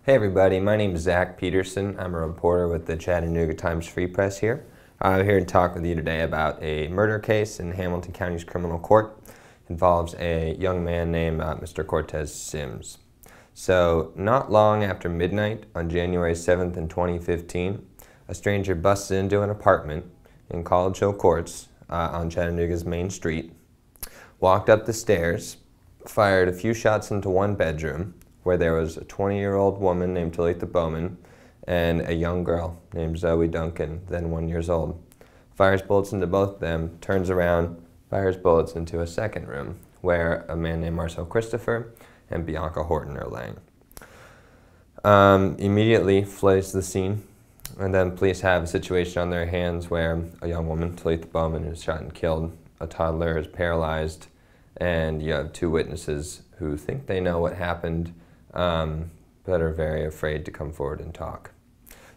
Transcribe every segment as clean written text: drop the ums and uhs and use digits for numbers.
Hey everybody, my name is Zach Peterson. I'm a reporter with the Chattanooga Times Free Press here. I'm here to talk with you today about a murder case in Hamilton County's criminal court. It involves a young man named Mr. Cortez Sims. So, not long after midnight on January 7th in 2015, a stranger busts into an apartment in College Hill Courts on Chattanooga's main street, walked up the stairs, fired a few shots into one bedroom, where there was a 20-year-old woman named Talitha Bowman and a young girl named Zoe Duncan, then 1 year old. Fires bullets into both of them, turns around, fires bullets into a second room where a man named Marcel Christopher and Bianca Horton are laying. Immediately flees the scene, and then police have a situation on their hands where a young woman, Talitha Bowman, is shot and killed, a toddler is paralyzed, and you have two witnesses who think they know what happened, but are very afraid to come forward and talk.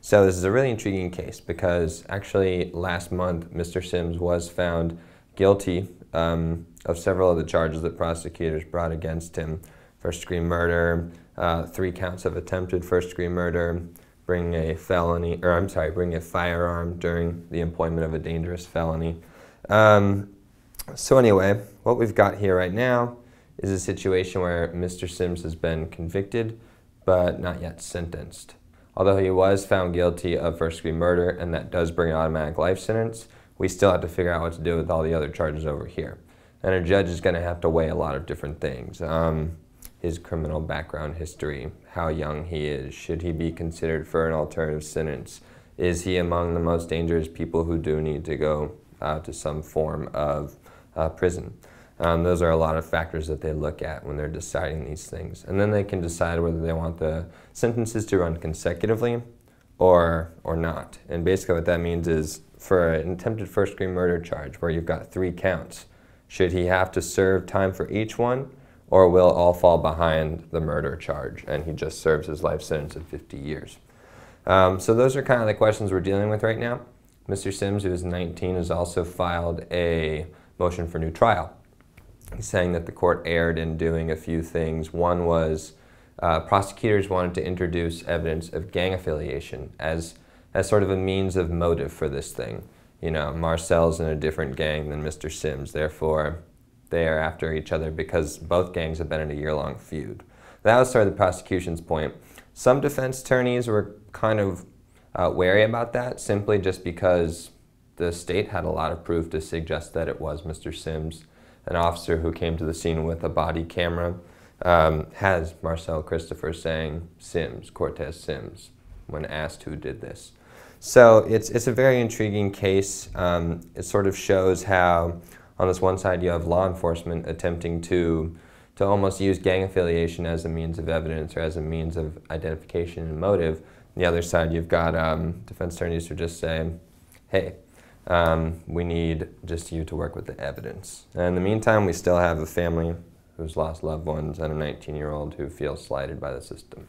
So this is a really intriguing case because actually last month Mr. Sims was found guilty of several of the charges that prosecutors brought against him. First-degree murder, 3 counts of attempted first-degree murder, bringing a firearm during the employment of a dangerous felony. So anyway, what we've got here right now is a situation where Mr. Sims has been convicted, but not yet sentenced. Although he was found guilty of first-degree murder, and that does bring an automatic life sentence, we still have to figure out what to do with all the other charges over here. And a judge is going to have to weigh a lot of different things. His criminal background history, how young he is, should he be considered for an alternative sentence? Is he among the most dangerous people who do need to go to some form of prison? Those are a lot of factors that they look at when they're deciding these things. And then they can decide whether they want the sentences to run consecutively or not. And basically what that means is for an attempted first-degree murder charge where you've got 3 counts, should he have to serve time for each one, or will all fall behind the murder charge and he just serves his life sentence of 50 years? So those are kind of the questions we're dealing with right now. Mr. Sims, who is 19, has also filed a motion for new trial. He's saying that the court erred in doing a few things. One was prosecutors wanted to introduce evidence of gang affiliation as sort of a means of motive for this thing. You know, Marcel's in a different gang than Mr. Sims, therefore they are after each other because both gangs have been in a year-long feud. That was sort of the prosecution's point. Some defense attorneys were kind of wary about that, simply just because the state had a lot of proof to suggest that it was Mr. Sims. An officer who came to the scene with a body camera has Marcel Christopher saying Sims, Cortez Sims, when asked who did this. So it's a very intriguing case. It sort of shows how on this one side you have law enforcement attempting to almost use gang affiliation as a means of evidence or as a means of identification and motive. On the other side you've got defense attorneys who just say, hey, we need just you to work with the evidence. And in the meantime, we still have a family who's lost loved ones and a 19-year-old who feels slighted by the system.